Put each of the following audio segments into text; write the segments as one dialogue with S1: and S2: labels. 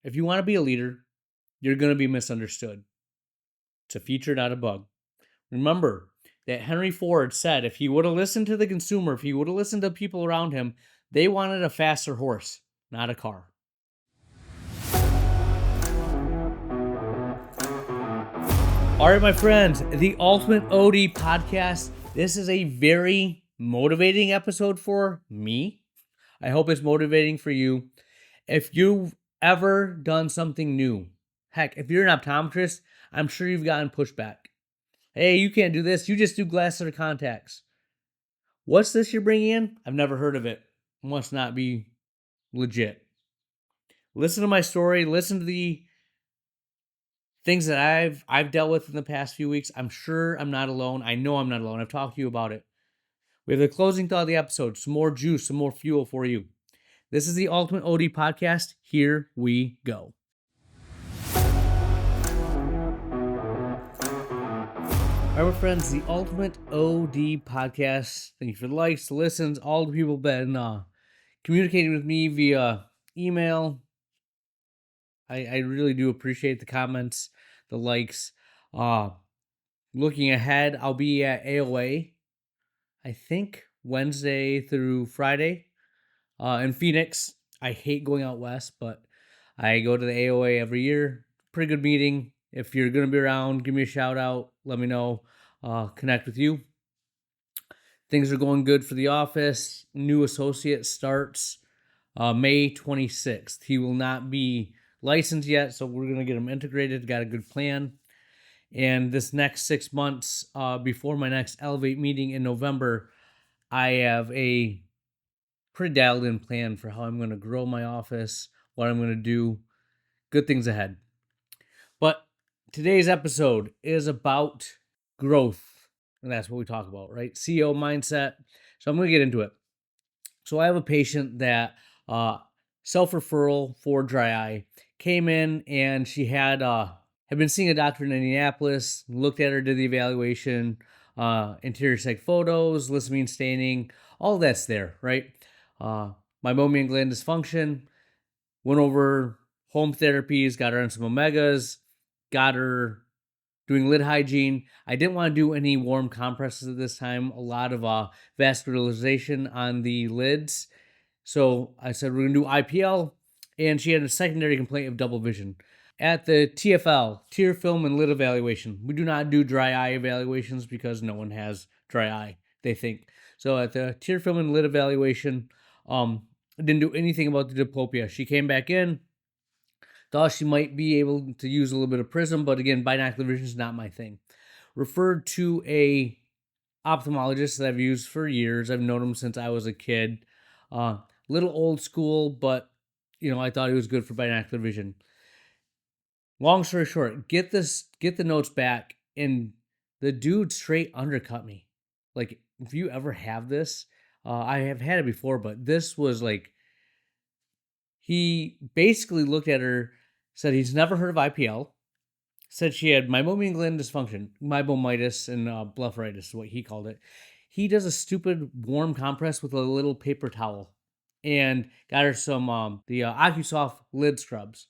S1: If you want to be a leader, you're going to be misunderstood. It's a feature, not a bug. Remember that Henry Ford said if he would have listened to the consumer, if he would have listened to people around him, they wanted a faster horse, not a car. All right, my friends, the Ultimate OD podcast. This is a very motivating episode for me. I hope it's motivating for you. If you've ever done something new, heck, if you're an optometrist, I'm sure you've gotten pushback. Hey, you can't do this. You just do glasses or contacts. What's this you're bringing in? I've never heard of it. Must not be legit. Listen to my story. Listen to the things that I've dealt with in the past few weeks. I'm sure I'm not alone. I know I'm not alone. I've talked to you about it. We have the closing thought of the episode. Some more juice, some more fuel for you. This is the Ultimate OD podcast. Here we go. All right, my friends, the Ultimate OD podcast. Thank you for the likes, the listens, all the people been communicating with me via email. I really do appreciate the comments, the likes. Looking ahead, I'll be at AOA, I think Wednesday through Friday in Phoenix. I hate going out west, but I go to the AOA every year. Pretty good meeting. If you're going to be around, give me a shout out. Let me know. Connect with you. Things are going good for the office. New associate starts May 26th. He will not be licensed yet, so we're going to get him integrated. Got a good plan. And this next 6 months, before my next Elevate meeting in November, I have a pretty dialed in plan for how I'm going to grow my office, what I'm going to do. Good things ahead. But today's episode is about growth. And that's what we talk about, right? CEO mindset. So I'm going to get into it. So I have a patient that self-referral for dry eye came in, and she had been seeing a doctor in Indianapolis, looked at her, did the evaluation, anterior seg photos, lissamine staining, all that's there, right? Meibomian gland dysfunction, went over home therapies, got her on some omegas, got her doing lid hygiene. I didn't want to do any warm compresses at this time, a lot of vascularization on the lids. So I said, we're going to do IPL, and she had a secondary complaint of double vision. At the TFL, tear film and lid evaluation, we do not do dry eye evaluations because no one has dry eye, they think. So at the tear film and lid evaluation, didn't do anything about the diplopia. She came back in, thought she might be able to use a little bit of prism, but again, binocular vision is not my thing. Referred to a ophthalmologist that I've used for years. I've known him since I was a kid. Little old school, but I thought he was good for binocular vision. Long story short, get the notes back, and the dude straight undercut me. Like, if you ever have this, I have had it before, but this was like, he basically looked at her, said he's never heard of IPL, said she had meibomian gland dysfunction, meibomitis, and blepharitis is what he called it. He does a stupid warm compress with a little paper towel, and got her some the OcuSoft lid scrubs,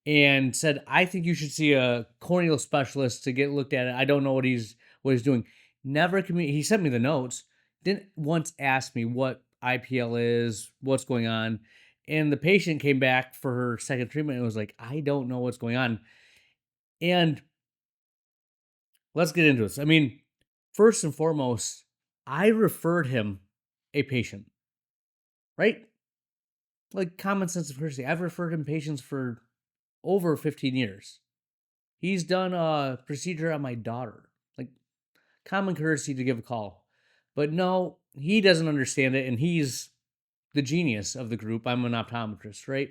S1: and said, I think you should see a corneal specialist to get looked at it. I don't know what he's doing. He sent me the notes. Didn't once ask me what IPL is, what's going on. And the patient came back for her second treatment and was like, I don't know what's going on. And let's get into this. I mean, first and foremost, I referred him a patient, right? Like, common sense of courtesy. I've referred him patients for over 15 years. He's done a procedure on my daughter. Like, common courtesy to give a call. But no, he doesn't understand it, and he's the genius of the group. I'm an optometrist, right?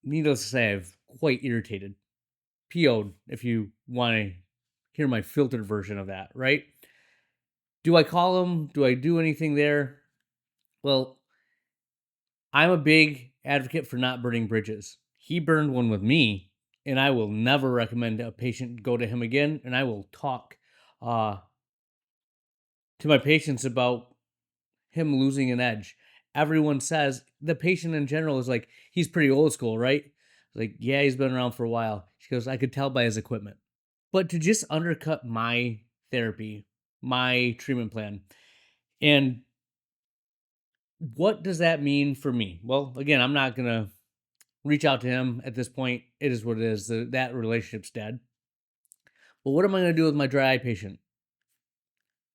S1: Needless to say, I've quite irritated. PO'd, if you want to hear my filtered version of that, right? Do I call him? Do I do anything there? Well, I'm a big advocate for not burning bridges. He burned one with me, and I will never recommend a patient go to him again, and I will talk to my patients about him losing an edge. everyone says, the patient in general is like, he's pretty old school, right? Like, yeah, he's been around for a while. She goes, I could tell by his equipment. But to just undercut my therapy, my treatment plan, and what does that mean for me? Well, again, I'm not going to reach out to him at this point. It is what it is. That relationship's dead. But what am I going to do with my dry eye patient?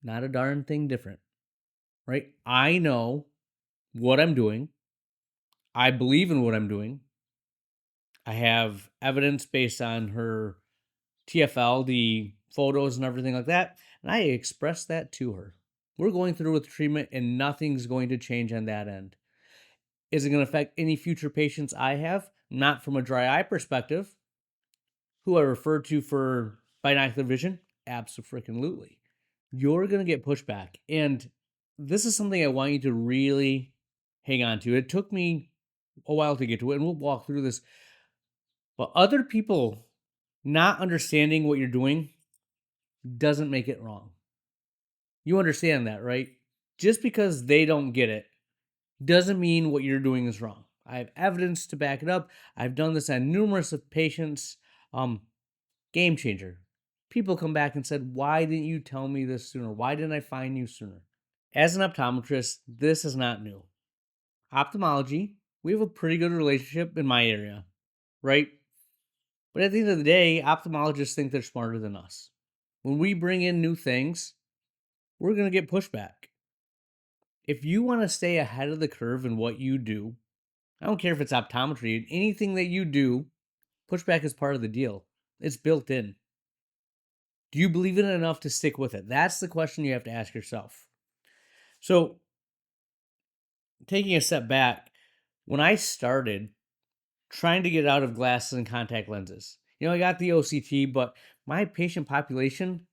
S1: Not a darn thing different, right? I know what I'm doing. I believe in what I'm doing. I have evidence based on her TFL, the photos and everything like that. And I expressed that to her. We're going through with treatment and nothing's going to change on that end. Is it going to affect any future patients I have? Not from a dry eye perspective. Who I refer to for binocular vision? Absolutely. You're going to get pushback. And this is something I want you to really hang on to. It took me a while to get to it, and we'll walk through this. But other people not understanding what you're doing doesn't make it wrong. You understand that, right? Just because they don't get it doesn't mean what you're doing is wrong. I have evidence to back it up. I've done this on numerous of patients. Game changer. People come back and said, why didn't you tell me this sooner? Why didn't I find you sooner? As an optometrist, this is not new. Ophthalmology, we have a pretty good relationship in my area, right? But at the end of the day, ophthalmologists think they're smarter than us. When we bring in new things, we're going to get pushback. If you want to stay ahead of the curve in what you do, I don't care if it's optometry, anything that you do, pushback is part of the deal. It's built in. Do you believe in it enough to stick with it? That's the question you have to ask yourself. So, taking a step back, when I started trying to get out of glasses and contact lenses, I got the OCT, but my patient population,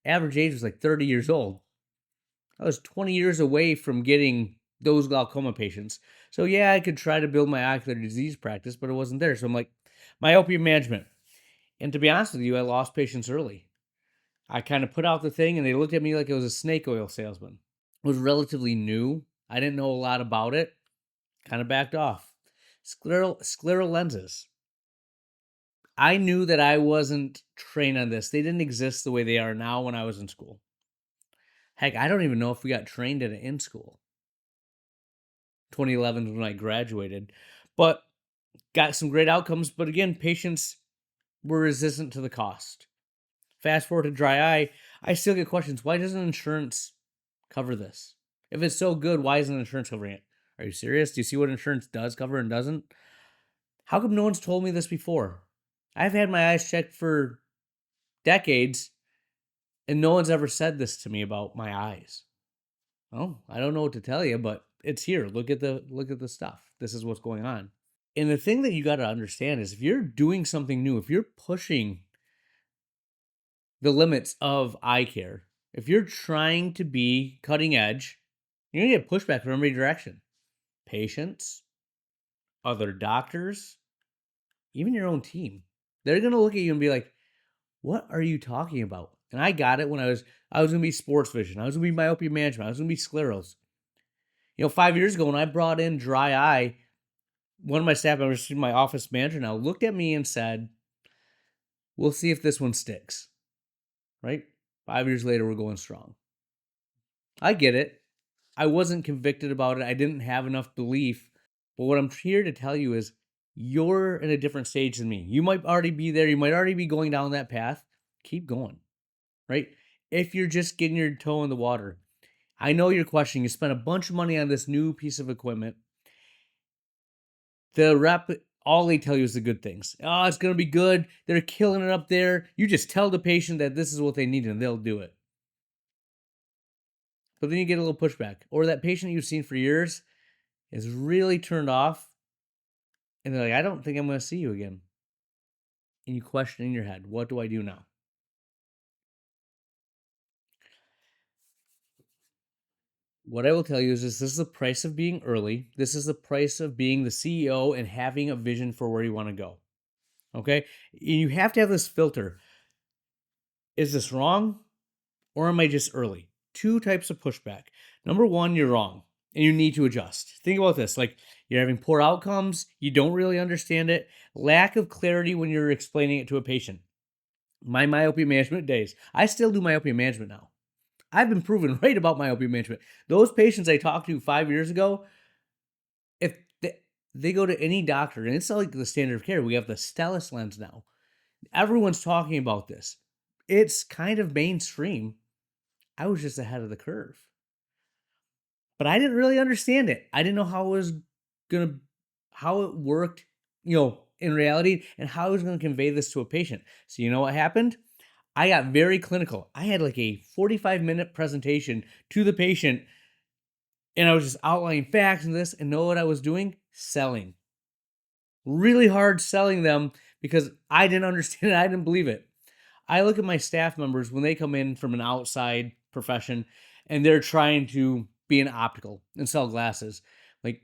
S1: average age was like 30 years old. I was 20 years away from getting those glaucoma patients. So, yeah, I could try to build my ocular disease practice, but it wasn't there. So, I'm like, myopia management. And to be honest with you, I lost patients early. I kind of put out the thing and they looked at me like it was a snake oil salesman. It was relatively new. I didn't know a lot about it. Kind of backed off. Scleral lenses. I knew that I wasn't trained on this. They didn't exist the way they are now when I was in school. Heck, I don't even know if we got trained in it in school. 2011 is when I graduated. But got some great outcomes. But again, patients were resistant to the cost. Fast forward to dry eye, I still get questions. Why doesn't insurance cover this? If it's so good, why isn't insurance covering it? Are you serious? Do you see what insurance does cover and doesn't? How come no one's told me this before? I've had my eyes checked for decades, and no one's ever said this to me about my eyes. Well, I don't know what to tell you, but it's here. Look at the stuff. This is what's going on. And the thing that you got to understand is if you're doing something new, if you're pushing the limits of eye care, if you're trying to be cutting edge, you're going to get pushback from every direction. Patients, other doctors, even your own team. They're going to look at you and be like, what are you talking about? And I got it when I was going to be sports vision. I was going to be myopia management. I was going to be sclerals. 5 years ago when I brought in dry eye, one of my staff members, my office manager now, looked at me and said, we'll see if this one sticks. Right? 5 years later, we're going strong. I get it. I wasn't convicted about it. I didn't have enough belief. But what I'm here to tell you is you're in a different stage than me. You might already be there. You might already be going down that path. Keep going, right? If you're just getting your toe in the water. I know you're questioning. You spent a bunch of money on this new piece of equipment. The rep, all they tell you is the good things. Oh, it's going to be good. They're killing it up there. You just tell the patient that this is what they need and they'll do it. But then you get a little pushback. Or that patient you've seen for years is really turned off. And they're like, I don't think I'm going to see you again. And you question in your head, what do I do now? What I will tell you is this is the price of being early. This is the price of being the CEO and having a vision for where you want to go. Okay? You have to have this filter. Is this wrong? Or am I just early? Two types of pushback. Number one, you're wrong. and you need to adjust. Think about this, like you're having poor outcomes, you don't really understand it, lack of clarity when you're explaining it to a patient. My myopia management days. I still do myopia management now. I've been proven right about myopia management. Those patients I talked to 5 years ago, if they go to any doctor, and it's like the standard of care, we have the Stellus lens now. Everyone's talking about this. It's kind of mainstream. I was just ahead of the curve. But I didn't really understand it. I didn't know how it worked, in reality, and how I was gonna convey this to a patient. So you know what happened? I got very clinical. I had like a 45-minute presentation to the patient, and I was just outlining facts and this, and know what I was doing? Selling. Really hard selling them because I didn't understand it. I didn't believe it. I look at my staff members when they come in from an outside profession and they're trying to be an optical and sell glasses. Like,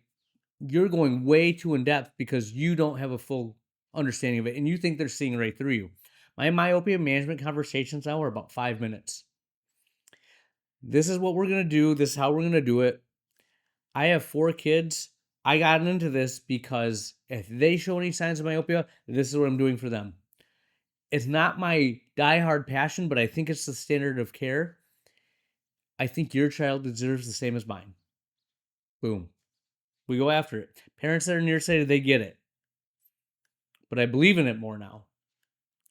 S1: you're going way too in depth because you don't have a full understanding of it and you think they're seeing right through you. My myopia management conversations now are about 5 minutes. This is what we're going to do. This is how we're going to do it. I have 4 kids. I got into this because if they show any signs of myopia, this is what I'm doing for them. It's not my diehard passion, but I think it's the standard of care. I think your child deserves the same as mine. Boom. We go after it. Parents that are nearsighted, they get it. But I believe in it more now.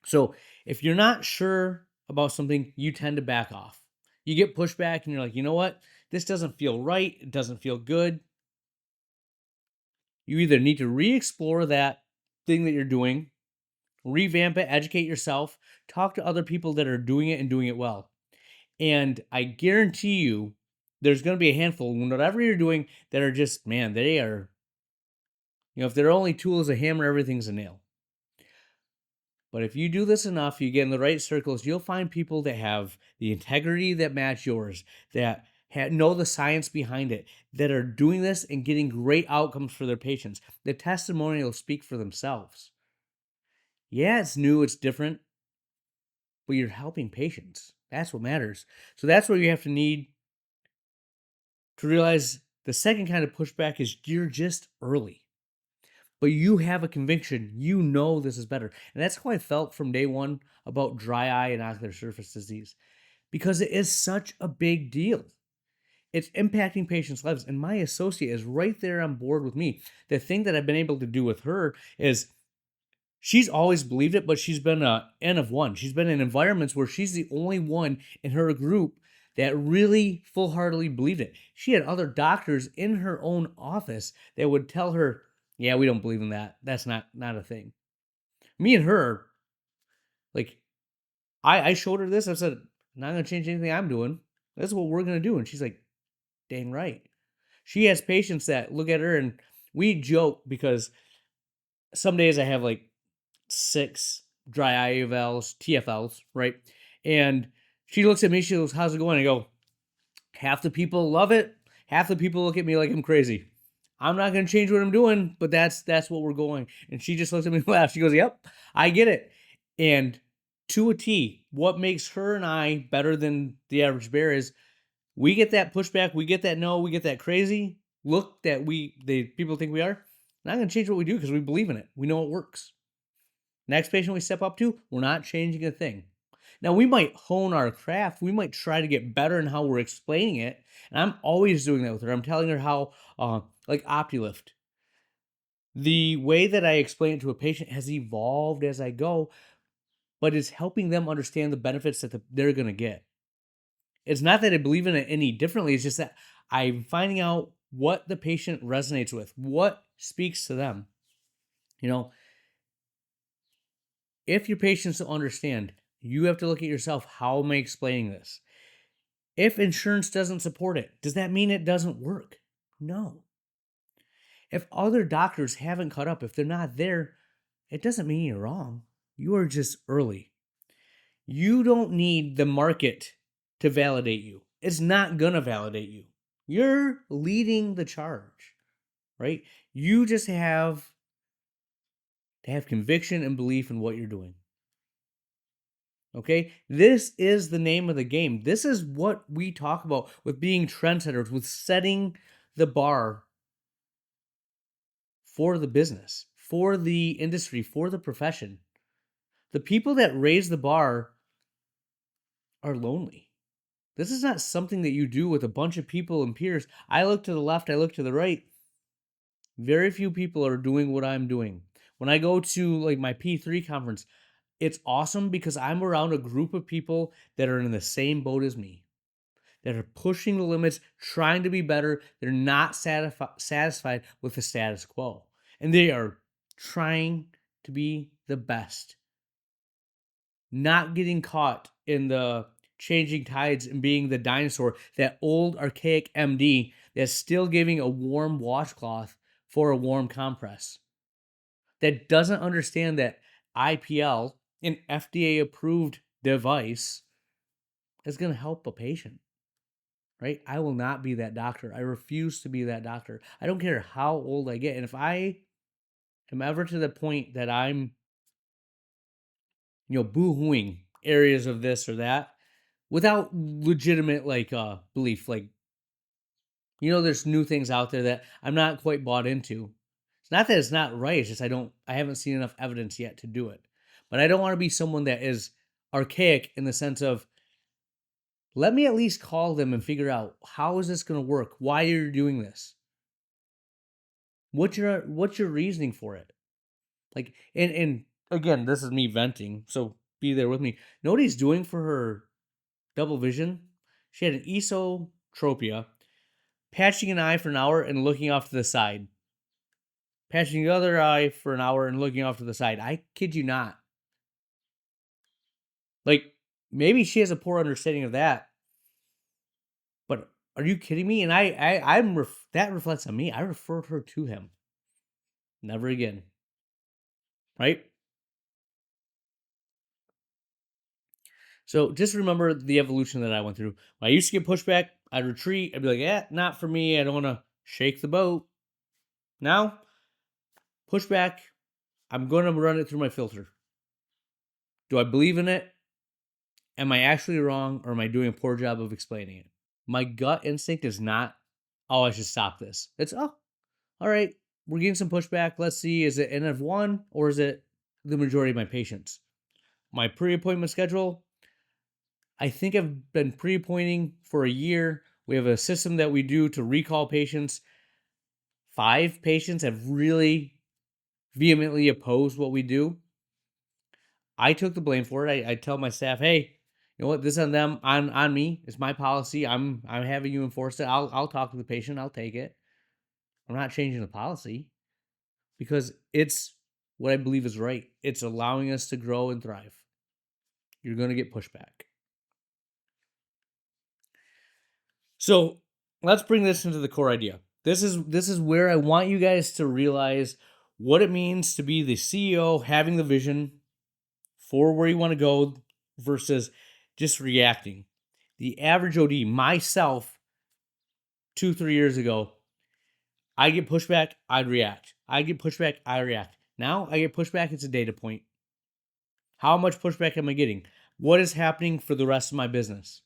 S1: So if you're not sure about something, you tend to back off. You get pushback and you're like, you know what? This doesn't feel right. It doesn't feel good. You either need to re-explore that thing that you're doing, revamp it, educate yourself, talk to other people that are doing it and doing it well. And I guarantee you, there's going to be a handful, whatever you're doing, that are just, man, they are, if their only tool is a hammer, everything's a nail. But if you do this enough, you get in the right circles, you'll find people that have the integrity that match yours, that know the science behind it, that are doing this and getting great outcomes for their patients. The testimonials speak for themselves. Yeah, it's new, it's different, but you're helping patients. That's what matters. So that's where you have to need to realize the second kind of pushback is you're just early. But you have a conviction. You know this is better. And that's how I felt from day one about dry eye and ocular surface disease. Because it is such a big deal. It's impacting patients' lives. And my associate is right there on board with me. The thing that I've been able to do with her is she's always believed it, but she's been a N of one. She's been in environments where she's the only one in her group that really full-heartedly believed it. She had other doctors in her own office that would tell her, yeah, we don't believe in that. That's not a thing. Me and her, like, I showed her this. I said, I'm not going to change anything I'm doing. That's what we're going to do. And she's like, dang right. She has patients that look at her, and we joke because some days I have like 6 dry eye evals, TFLs, right? And she looks at me, she goes, how's it going? I go, half the people love it. Half the people look at me like I'm crazy. I'm not going to change what I'm doing, but that's what we're going. And she just looks at me and laughs. She goes, yep, I get it. And to a T, what makes her and I better than the average bear is we get that pushback, we get that no, we get that crazy look that people think we are. Not going to change what we do because we believe in it. We know it works. Next patient we step up to, we're not changing a thing. Now, we might hone our craft. We might try to get better in how we're explaining it. And I'm always doing that with her. I'm telling her how, like OptiLift, the way that I explain it to a patient has evolved as I go, but it's helping them understand the benefits that they're going to get. It's not that I believe in it any differently. It's just that I'm finding out what the patient resonates with, what speaks to them. If your patients don't understand, you have to look at yourself. How am I explaining this? If insurance doesn't support it, does that mean it doesn't work? No. If other doctors haven't caught up, if they're not there, it doesn't mean you're wrong. You are just early. You don't need the market to validate you. It's not going to validate you. You're leading the charge, right? You just have to have conviction and belief in what you're doing. Okay, this is the name of the game. This is what we talk about with being trendsetters, with setting the bar for the business, for the industry, for the profession. The people that raise the bar are lonely. This is not something that you do with a bunch of people and peers. I look to the left, I look to the right. Very few people are doing what I'm doing. When I go to like my P3 conference, it's awesome because I'm around a group of people that are in the same boat as me, that are pushing the limits, trying to be better. They're not satisfied with the status quo, and they are trying to be the best, not getting caught in the changing tides and being the dinosaur, that old archaic MD that's still giving a warm washcloth for a warm compress, that doesn't understand that IPL, an FDA approved device, is going to help a patient, right? I will not be that doctor. I refuse to be that doctor. I don't care how old I get. And if I am ever to the point that I'm, boo-hooing areas of this or that without legitimate belief, like, there's new things out there that I'm not quite bought into. It's not that it's not right, it's just I haven't seen enough evidence yet to do it. But I don't want to be someone that is archaic in the sense of, let me at least call them and figure out, how is this going to work? Why are you doing this? What's your reasoning for it? Like, and again, this is me venting, so be there with me. You know what he's doing for her double vision? She had an esotropia, patching an eye for an hour and looking off to the side. Patching the other eye for an hour and looking off to the side. I kid you not. Like, maybe she has a poor understanding of that. But are you kidding me? And that reflects on me. I referred her to him. Never again. Right? So just remember the evolution that I went through. When I used to get pushback, I'd retreat. I'd be like, not for me. I don't want to shake the boat. Now, pushback, I'm going to run it through my filter. Do I believe in it? Am I actually wrong, or am I doing a poor job of explaining it? My gut instinct is not, oh, I should stop this. It's, oh, all right, we're getting some pushback. Let's see, is it N of one, or is it the majority of my patients? My pre-appointment schedule, I think I've been pre-appointing for a year. We have a system that we do to recall patients. 5 patients have really vehemently opposed what we do. I took the blame for it. I tell my staff, hey, you know what? This is on them, on me. It's my policy. I'm having you enforce it. I'll talk to the patient. I'll take it. I'm not changing the policy because it's what I believe is right. It's allowing us to grow and thrive. You're going to get pushback. So let's bring this into the core idea. This is where I want you guys to realize what it means to be the CEO, having the vision for where you want to go versus just reacting. The average OD, myself, 2-3 years ago, I get pushback, I'd react. I get pushback, I react. Now I get pushback, it's a data point. How much pushback am I getting? What is happening for the rest of my business?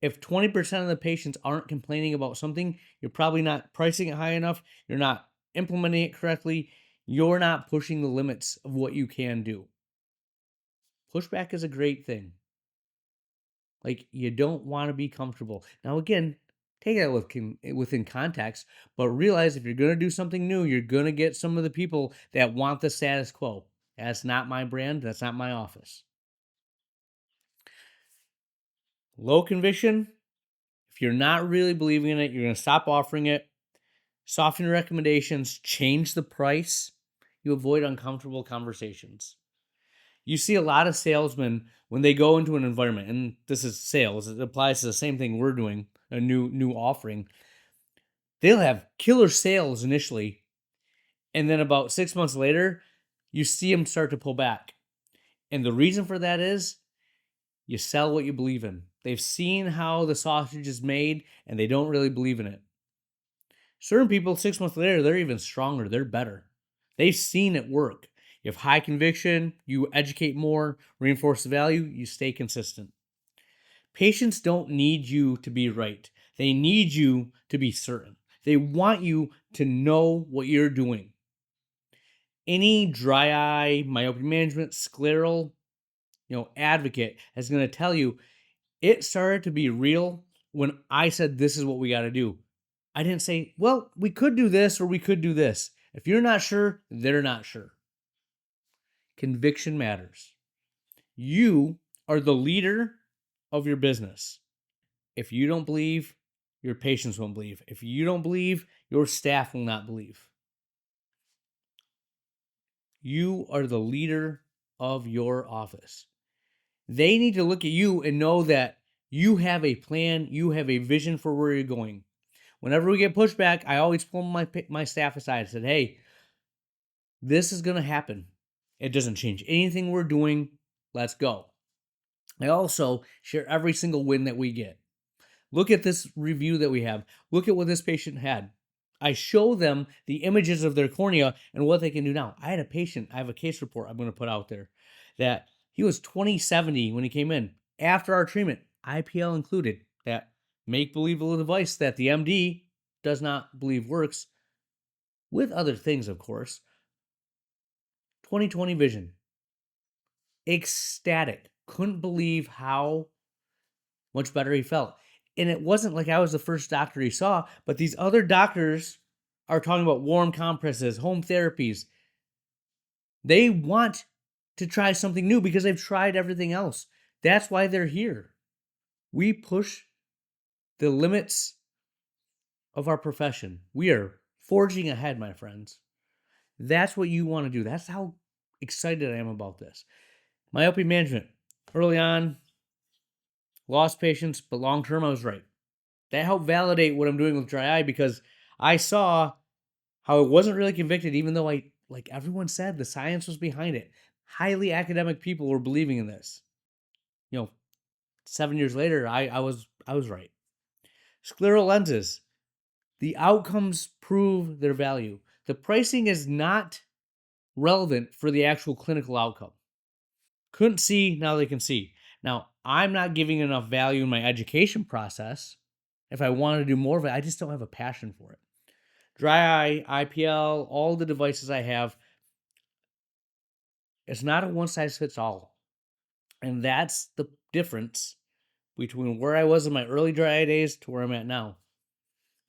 S1: If 20% of the patients aren't complaining about something, you're probably not pricing it high enough, you're not implementing it correctly, you're not pushing the limits of what you can do. Pushback is a great thing. Like, you don't want to be comfortable. Now, again, take that within context, but realize if you're going to do something new, you're going to get some of the people that want the status quo. That's not my brand. That's not my office. Low conviction, if you're not really believing in it, you're going to stop offering it, soften your recommendations, change the price. You avoid uncomfortable conversations. You see a lot of salesmen when they go into an environment, and this is sales, it applies to the same thing we're doing, a new offering. They'll have killer sales initially, and then about 6 months later, you see them start to pull back. And the reason for that is you sell what you believe in. They've seen how the sausage is made, and they don't really believe in it. Certain people, 6 months later, they're even stronger. They're better. They've seen it work. You have high conviction, you educate more, reinforce the value, you stay consistent. Patients don't need you to be right. They need you to be certain. They want you to know what you're doing. Any dry eye, myopia management, scleral, advocate is going to tell you it started to be real when I said this is what we got to do. I didn't say, well, we could do this or we could do this. If you're not sure, they're not sure. Conviction matters. You are the leader of your business. If you don't believe, your patients won't believe. If you don't believe, your staff will not believe. You are the leader of your office. They need to look at you and know that you have a plan, you have a vision for where you're going. Whenever we get pushback, I always pull my staff aside and said, hey, this is going to happen. It doesn't change anything we're doing. Let's go. I also share every single win that we get. Look at this review that we have. Look at what this patient had. I show them the images of their cornea and what they can do now. I had a patient, I have a case report I'm going to put out there, that he was 20/70 when he came in. After our treatment, IPL included, that make-believe device that the MD does not believe works, with other things, of course. 20/20 vision. Ecstatic. Couldn't believe how much better he felt. And it wasn't like I was the first doctor he saw, but these other doctors are talking about warm compresses, home therapies. They want to try something new because they've tried everything else. That's why they're here. We push the limits of our profession. We are forging ahead, my friends. That's what you want to do. That's how excited I am about this. Myopia management. Early on, lost patients, but long term, I was right. That helped validate what I'm doing with dry eye because I saw how it wasn't really convicted, even though like everyone said, the science was behind it. Highly academic people were believing in this. 7 years later, I was right. Scleral lenses. The outcomes prove their value. The pricing is not relevant for the actual clinical outcome. Couldn't see, now they can see. Now, I'm not giving enough value in my education process. If I want to do more of it, I just don't have a passion for it. Dry eye, IPL, all the devices I have, it's not a one size fits all. And that's the difference between where I was in my early dry eye days to where I'm at now.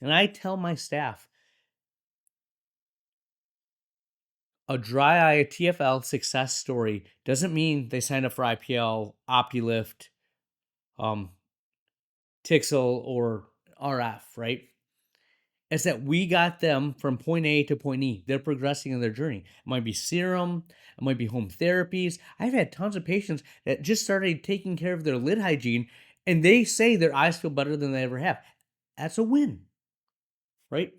S1: And I tell my staff, a dry eye TFL success story doesn't mean they signed up for IPL, OptiLift, Tixel, or RF, right? It's that we got them from point A to point E. They're progressing in their journey. It might be serum, it might be home therapies. I've had tons of patients that just started taking care of their lid hygiene, and they say their eyes feel better than they ever have. That's a win, right?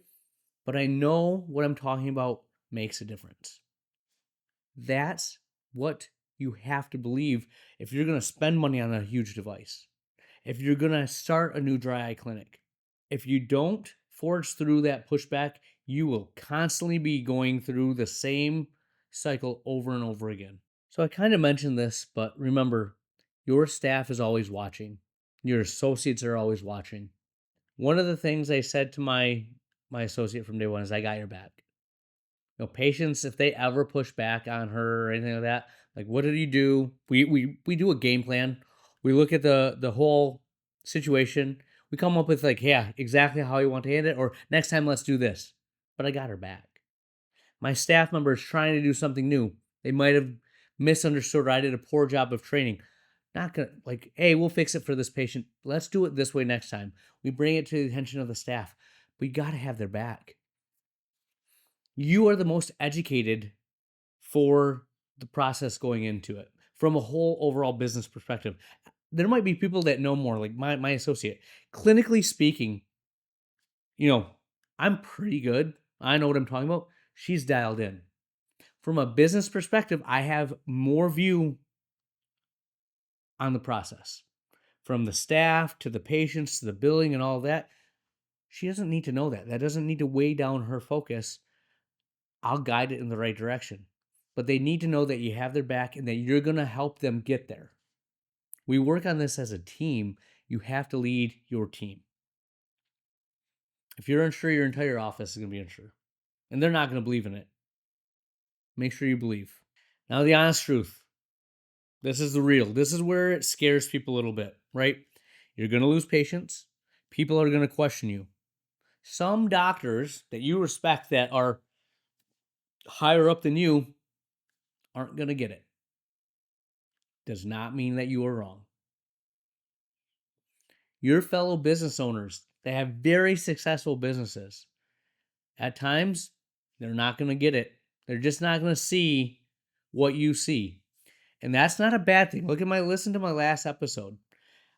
S1: But I know what I'm talking about makes a difference. That's what you have to believe if you're going to spend money on a huge device. If you're going to start a new dry eye clinic. If you don't forge through that pushback, you will constantly be going through the same cycle over and over again. So I kind of mentioned this, but remember, your staff is always watching. Your associates are always watching. One of the things I said to my associate from day one is, I got your back. Patients, if they ever push back on her or anything like that, like, what did you do? We do a game plan. We look at the whole situation. We come up with, like, yeah, exactly how you want to handle it, or next time let's do this. But I got her back. My staff member is trying to do something new. They might have misunderstood, or I did a poor job of training. Not gonna, like, hey, we'll fix it for this patient. Let's do it this way next time. We bring it to the attention of the staff. We got to have their back. You are the most educated for the process going into it from a whole overall business perspective. There might be people that know more, like my associate. Clinically speaking, I'm pretty good. I know what I'm talking about. She's dialed in. From a business perspective, I have more view on the process. From the staff to the patients to the billing and all that. She doesn't need to know that. That doesn't need to weigh down her focus. I'll guide it in the right direction. But they need to know that you have their back and that you're going to help them get there. We work on this as a team. You have to lead your team. If you're unsure, your entire office is going to be unsure. And they're not going to believe in it. Make sure you believe. Now, the honest truth. This is the real. This is where it scares people a little bit, right? You're going to lose patience. People are going to question you. Some doctors that you respect that are higher up than you aren't going to get it. Does not mean that you are wrong. Your fellow business owners that have very successful businesses, at times, they're not going to get it. They're just not going to see what you see. And that's not a bad thing. Listen to my last episode.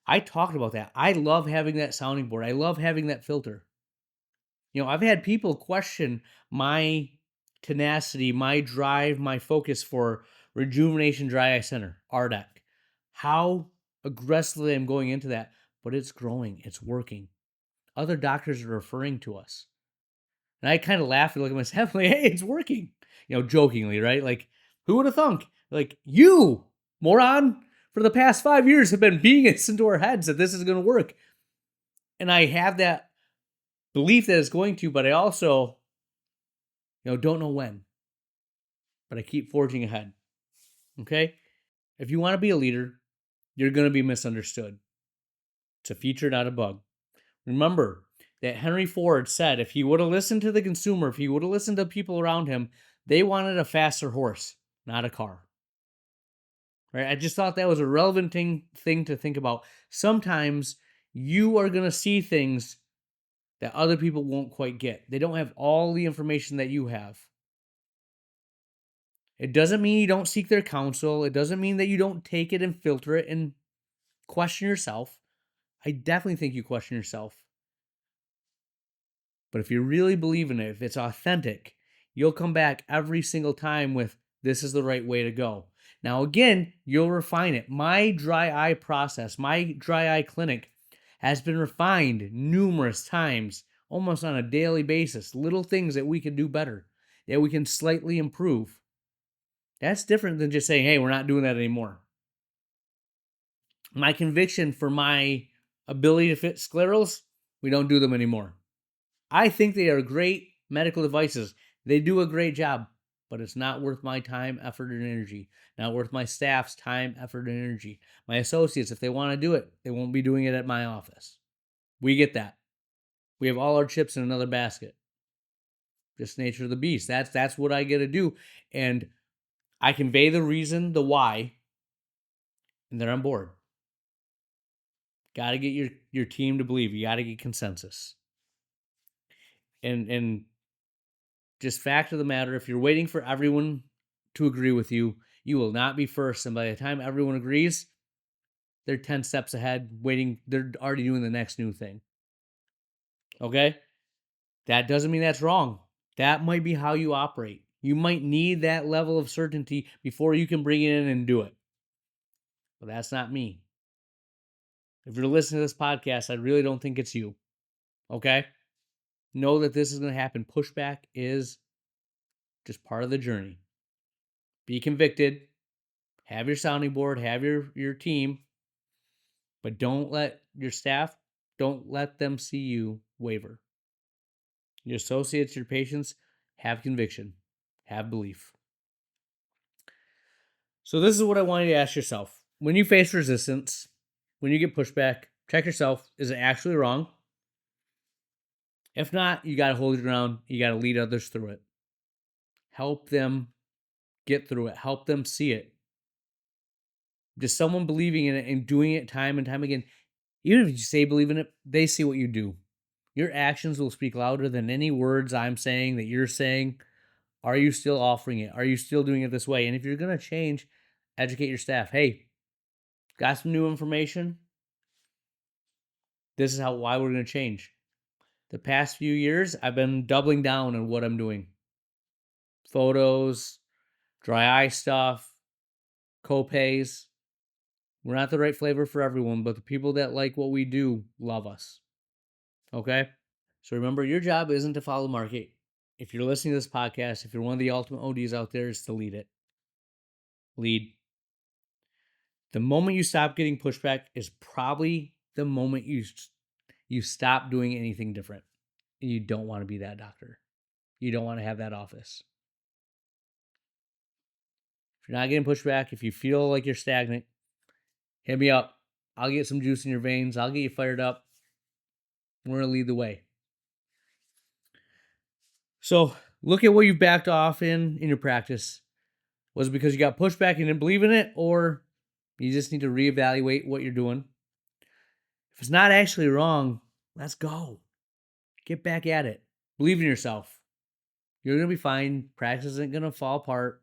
S1: I talked about that. I love having that sounding board. I love having that filter. I've had people question my tenacity, my drive, my focus for Rejuvenation Dry Eye Center, RDEC. How aggressively I'm going into that, but it's growing, it's working. Other doctors are referring to us. And I kind of laugh and look at myself like, hey, it's working. Jokingly, right? Like, who would have thunk? Like, you, moron, for the past 5 years have been beating us into our heads that this is going to work. And I have that belief that it's going to, but I also, don't know when. But I keep forging ahead. Okay? If you want to be a leader, you're going to be misunderstood. It's a feature, not a bug. Remember that Henry Ford said if he would have listened to the consumer, if he would have listened to people around him, they wanted a faster horse, not a car. Right? I just thought that was a relevant thing to think about. Sometimes you are going to see things that other people won't quite get. They don't have all the information that you have. It doesn't mean you don't seek their counsel. It doesn't mean that you don't take it and filter it and question yourself. I definitely think you question yourself. But if you really believe in it, if it's authentic, you'll come back every single time with this is the right way to go. Now, again, you'll refine it. My dry eye process, my dry eye clinic has been refined numerous times, almost on a daily basis. Little things that we can do better, that we can slightly improve. That's different than just saying, hey, we're not doing that anymore. My conviction for my ability to fit sclerals, we don't do them anymore. I think they are great medical devices. They do a great job, but it's not worth my time, effort, and energy. Not worth my staff's time, effort, and energy. My associates, if they want to do it, they won't be doing it at my office. We get that. We have all our chips in another basket. Just nature of the beast. That's what I get to do. And I convey the reason, the why, and they're on board. Got to get your team to believe. You got to get consensus. And just fact of the matter, if you're waiting for everyone to agree with you, you will not be first. And by the time everyone agrees, they're 10 steps ahead, waiting. They're already doing the next new thing. Okay? That doesn't mean that's wrong. That might be how you operate. You might need that level of certainty before you can bring it in and do it. But that's not me. If you're listening to this podcast, I really don't think it's you. Okay? Know that this is going to happen. Pushback is just part of the journey. Be convicted. Have your sounding board. Have your team. But don't let your staff, don't let them see you waver. Your associates, your patients, have conviction. Have belief. So this is what I want you to ask yourself. When you face resistance, when you get pushback, check yourself. Is it actually wrong? If not, you got to hold your ground. You got to lead others through it. Help them get through it. Help them see it. Just someone believing in it and doing it time and time again. Even if you say believe in it, they see what you do. Your actions will speak louder than any words I'm saying that you're saying. Are you still offering it? Are you still doing it this way? And if you're going to change, educate your staff. Hey, got some new information? This is why we're going to change. The past few years, I've been doubling down on what I'm doing. Photos, dry eye stuff, co-pays. We're not the right flavor for everyone, but the people that like what we do love us. Okay? So remember, your job isn't to follow the market. If you're listening to this podcast, if you're one of the ultimate ODs out there, is to lead it. Lead. The moment you stop getting pushback is probably the moment you stop doing anything different. You don't want to be that doctor. You don't want to have that office. If you're not getting pushback, if you feel like you're stagnant, hit me up. I'll get some juice in your veins. I'll get you fired up. We're going to lead the way. So look at what you've backed off in your practice. Was it because you got pushback and didn't believe in it, or you just need to reevaluate what you're doing? If it's not actually wrong, let's go. Get back at it. Believe in yourself. You're going to be fine. Practice isn't going to fall apart.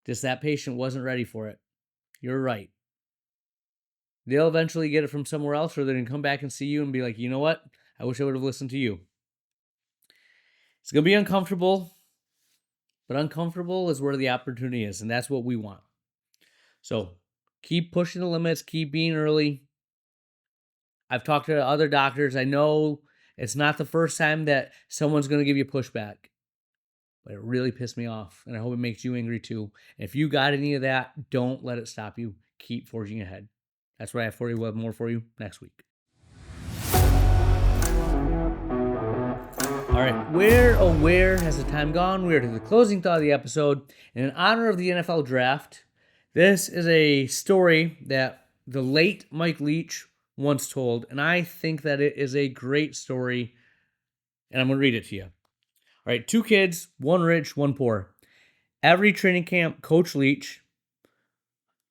S1: Just that patient wasn't ready for it. You're right. They'll eventually get it from somewhere else, or they're going to come back and see you and be like, you know what? I wish I would have listened to you. It's going to be uncomfortable, but uncomfortable is where the opportunity is, and that's what we want. So keep pushing the limits, keep being early. I've talked to other doctors. I know it's not the first time that someone's going to give you pushback, but it really pissed me off, and I hope it makes you angry too. And if you got any of that, don't let it stop you. Keep forging ahead. That's what I have for you. We'll have more for you next week. All right, where has the time gone? We are to the closing thought of the episode. In honor of the NFL draft, this is a story that the late Mike Leach once told, and I think that it is a great story, and I'm going to read it to you. All right, 2 kids, one rich, one poor. Every training camp, Coach Leach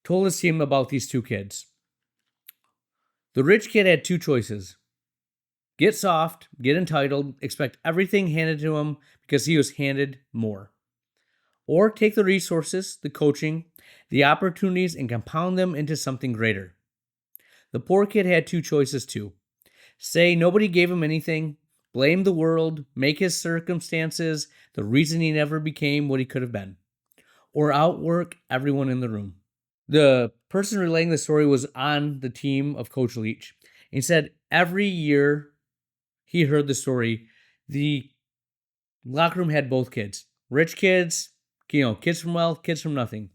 S1: told his team about these 2 kids. The rich kid had 2 choices. Get soft, get entitled, expect everything handed to him because he was handed more. Or take the resources, the coaching, the opportunities, and compound them into something greater. The poor kid had 2 choices too. Say nobody gave him anything, blame the world, make his circumstances the reason he never became what he could have been. Or outwork everyone in the room. The person relaying the story was on the team of Coach Leach. He said every year he heard the story, the locker room had both kids. Rich kids, kids from wealth, kids from nothing.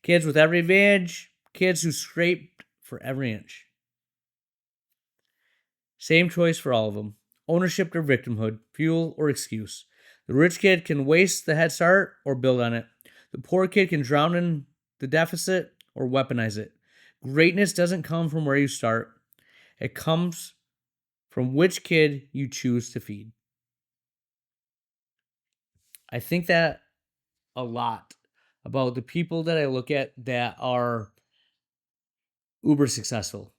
S1: Kids with every advantage, kids who scraped for every inch. Same choice for all of them. Ownership or victimhood, fuel or excuse. The rich kid can waste the head start or build on it. The poor kid can drown in the deficit or weaponize it. Greatness doesn't come from where you start. It comes from which kid you choose to feed. I think that a lot about the people that I look at that are uber successful.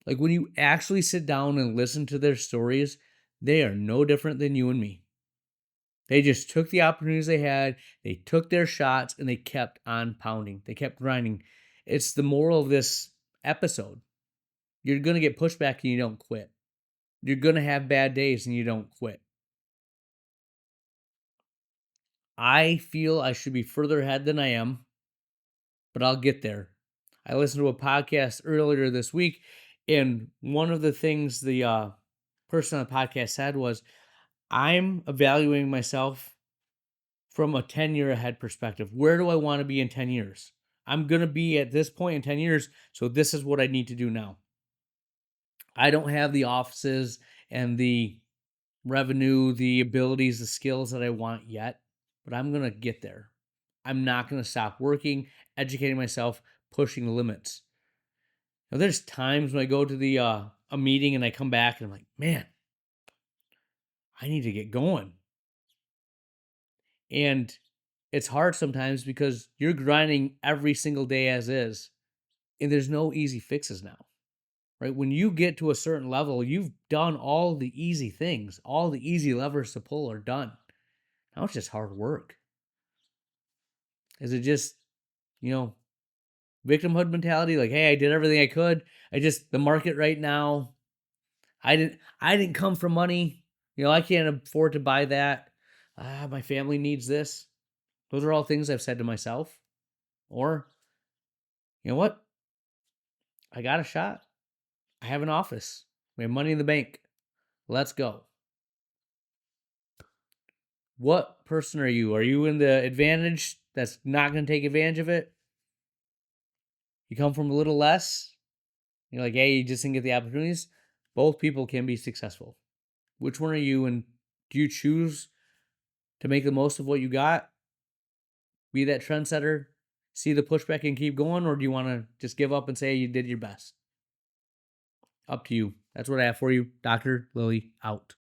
S1: Like when you actually sit down and listen to their stories, they are no different than you and me. They just took the opportunities they had, they took their shots, and they kept on pounding. They kept grinding. It's the moral of this episode. You're going to get pushback and you don't quit. You're going to have bad days and you don't quit. I feel I should be further ahead than I am, but I'll get there. I listened to a podcast earlier this week, and one of the things the person on the podcast said was, I'm evaluating myself from a 10-year ahead perspective. Where do I want to be in 10 years? I'm going to be at this point in 10 years, so this is what I need to do now. I don't have the offices and the revenue, the abilities, the skills that I want yet, but I'm going to get there. I'm not going to stop working, educating myself, pushing the limits. Now, there's times when I go to the a meeting and I come back and I'm like, man, I need to get going. And it's hard sometimes because you're grinding every single day as is, and there's no easy fixes now, right? When you get to a certain level, you've done all the easy things, all the easy levers to pull are done. Now it's just hard work. Is it just, victimhood mentality? Like, hey, I did everything I could. The market right now, I didn't come from money. I can't afford to buy that. My family needs this. Those are all things I've said to myself. Or, you know what? I got a shot. I have an office. We have money in the bank. Let's go. What person are you? Are you in the advantage that's not going to take advantage of it? You come from a little less? You're like, hey, you just didn't get the opportunities? Both people can be successful. Which one are you, and do you choose to make the most of what you got, be that trendsetter, see the pushback and keep going, or do you want to just give up and say you did your best? Up to you. That's what I have for you. Dr. Lily out.